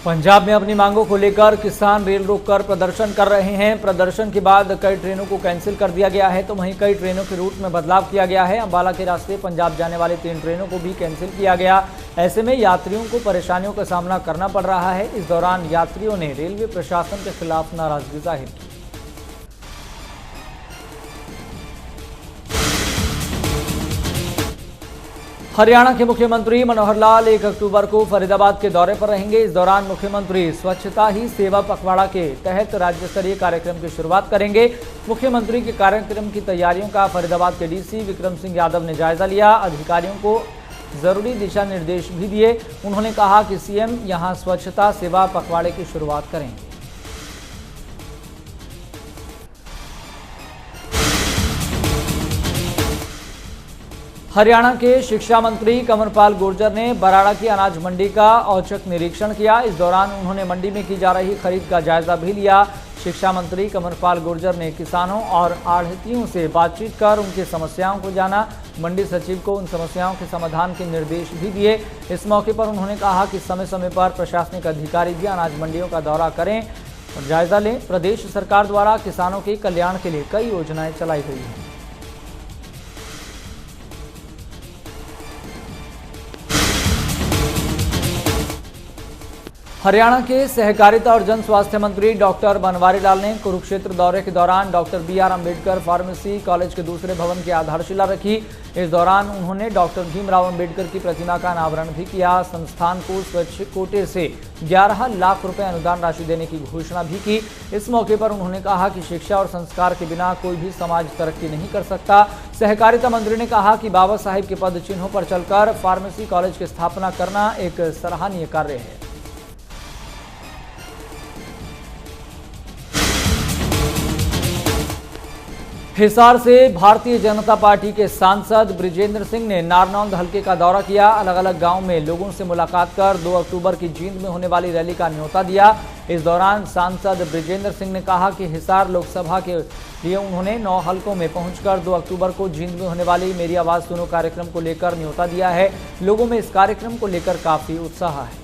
पंजाब में अपनी मांगों को लेकर किसान रेल रोककर प्रदर्शन कर रहे हैं। प्रदर्शन के बाद कई ट्रेनों को कैंसिल कर दिया गया है, तो वहीं कई ट्रेनों के रूट में बदलाव किया गया है। अंबाला के रास्ते पंजाब जाने वाली 3 ट्रेनों को भी कैंसिल किया गया। ऐसे में यात्रियों को परेशानियों का सामना करना पड़ रहा है। इस दौरान यात्रियों ने रेलवे प्रशासन के खिलाफ नाराजगी जाहिर की। हरियाणा के मुख्यमंत्री मनोहर लाल 1 अक्टूबर को फरीदाबाद के दौरे पर रहेंगे। इस दौरान मुख्यमंत्री स्वच्छता ही सेवा पखवाड़ा के तहत राज्य स्तरीय कार्यक्रम की शुरुआत करेंगे। मुख्यमंत्री के कार्यक्रम की तैयारियों का फरीदाबाद के डीसी विक्रम सिंह यादव ने जायजा लिया। अधिकारियों को जरूरी दिशा निर्देश भी दिए। उन्होंने कहा कि सीएम यहां स्वच्छता सेवा पखवाड़े की शुरुआत करेंगे। हरियाणा के शिक्षा मंत्री कंवरपाल गुर्जर ने बराड़ा की अनाज मंडी का औचक निरीक्षण किया। इस दौरान उन्होंने मंडी में की जा रही खरीद का जायजा भी लिया। शिक्षा मंत्री कंवरपाल गुर्जर ने किसानों और आढ़तियों से बातचीत कर उनकी समस्याओं को जाना। मंडी सचिव को उन समस्याओं के समाधान के निर्देश भी दिए। इस मौके पर उन्होंने कहा कि समय समय पर प्रशासनिक अधिकारी भी अनाज मंडियों का दौरा करें और जायजा लें। प्रदेश सरकार द्वारा किसानों के कल्याण के लिए कई योजनाएं चलाई गई हैं। हरियाणा के सहकारिता और जन स्वास्थ्य मंत्री डॉक्टर बनवारी लाल ने कुरुक्षेत्र दौरे के दौरान doctor BR Ambedkar pharmacy college के दूसरे भवन की आधारशिला रखी। इस दौरान उन्होंने डॉक्टर भीमराव अम्बेडकर की प्रतिमा का अनावरण भी किया। संस्थान को स्वच्छ कोटे से 11 लाख रुपए अनुदान राशि देने की घोषणा भी की। इस मौके पर उन्होंने कहा कि शिक्षा और संस्कार के बिना कोई भी समाज तरक्की नहीं कर सकता। सहकारिता मंत्री ने कहा कि बाबा साहिब के पद चिन्हों पर चलकर फार्मेसी कॉलेज की स्थापना करना एक सराहनीय कार्य है। हिसार से भारतीय जनता पार्टी के सांसद ब्रिजेंद्र सिंह ने नारनौंद हलके का दौरा किया। अलग अलग गांव में लोगों से मुलाकात कर 2 अक्टूबर की जींद में होने वाली रैली का न्योता दिया। इस दौरान सांसद ब्रिजेंद्र सिंह ने कहा कि हिसार लोकसभा के लिए उन्होंने 9 हलकों में पहुंचकर 2 अक्टूबर को जींद में होने वाली मेरी आवाज सुनो कार्यक्रम को लेकर न्योता दिया है। लोगों में इस कार्यक्रम को लेकर काफी उत्साह है।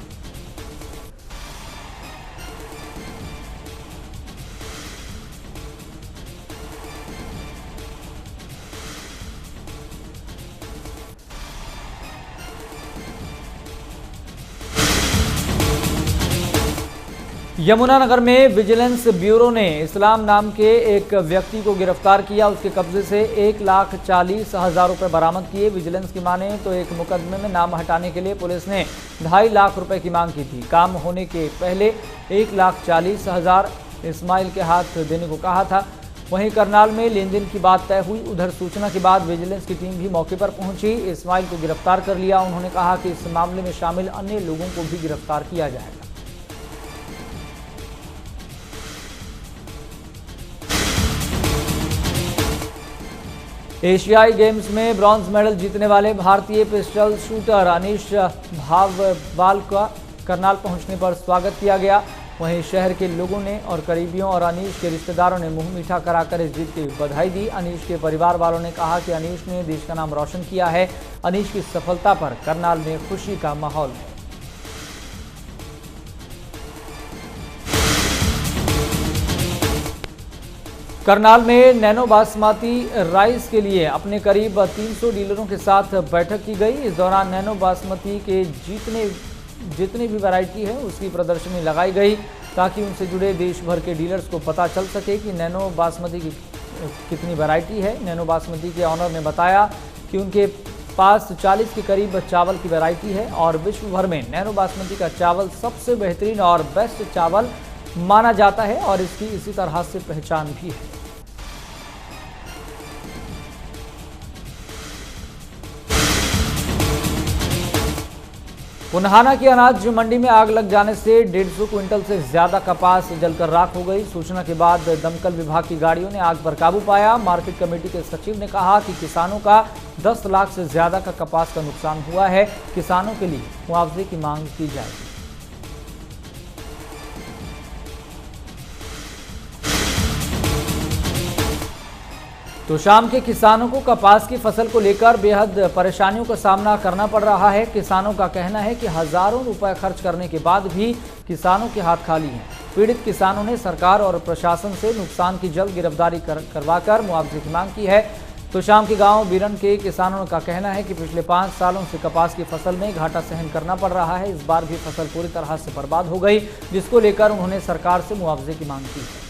यमुनानगर में विजिलेंस ब्यूरो ने इस्लाम नाम के एक व्यक्ति को गिरफ्तार किया। उसके कब्जे से 1,40,000 रुपए बरामद किए। विजिलेंस की माने तो एक मुकदमे में नाम हटाने के लिए पुलिस ने 2.5 लाख रुपए की मांग की थी। काम होने के पहले 1,40,000 इस्माइल के हाथ देने को कहा था। वहीं करनाल में लेन देन की बात तय हुई। उधर सूचना के बाद विजिलेंस की टीम भी मौके पर पहुंची। इस्माइल को गिरफ्तार कर लिया। उन्होंने कहा कि इस मामले में शामिल अन्य लोगों को भी गिरफ्तार किया जाएगा। एशियाई गेम्स में ब्रॉन्ज मेडल जीतने वाले भारतीय पिस्टल शूटर अनीश भाववाल का करनाल पहुंचने पर स्वागत किया गया। वहीं शहर के लोगों ने और करीबियों और अनीश के रिश्तेदारों ने मुंह मीठा कराकर इस जीत की बधाई दी। अनीश के परिवार वालों ने कहा कि अनीश ने देश का नाम रोशन किया है। अनीश की सफलता पर करनाल में खुशी का माहौल है। करनाल में नैनो बासमती राइस के लिए अपने करीब 300 डीलरों के साथ बैठक की गई। इस दौरान नैनो बासमती के जितनी भी वैरायटी है उसकी प्रदर्शनी लगाई गई ताकि उनसे जुड़े देश भर के डीलर्स को पता चल सके कि नैनो बासमती की कितनी वैरायटी है। नैनो बासमती के ऑनर ने बताया कि उनके पास 40 के करीब चावल की वैरायटी है और विश्व भर में नैनो बासमती का चावल सबसे बेहतरीन और बेस्ट चावल माना जाता है और इसकी इसी तरह से पहचान भी है। पुन्हाना की अनाज मंडी में आग लग जाने से 150 क्विंटल से ज्यादा कपास जलकर राख हो गई। सूचना के बाद दमकल विभाग की गाड़ियों ने आग पर काबू पाया। मार्केट कमेटी के सचिव ने कहा कि किसानों का 10 लाख से ज्यादा का कपास का नुकसान हुआ है। किसानों के लिए मुआवजे की मांग की जाएगी। तो शाम के किसानों को कपास की फसल को लेकर बेहद परेशानियों का सामना करना पड़ रहा है। किसानों का कहना है कि हजारों रुपए खर्च करने के बाद भी किसानों के हाथ खाली हैं। पीड़ित किसानों ने सरकार और प्रशासन से नुकसान की जल्द गिरफ्तारी करवाकर मुआवजे की मांग की है। तो शाम के गांव बीरन के किसानों का कहना है कि पिछले 5 सालों से कपास की फसल में घाटा सहन करना पड़ रहा है। इस बार भी फसल पूरी तरह से बर्बाद हो गई, जिसको लेकर उन्होंने सरकार से मुआवजे की मांग की है।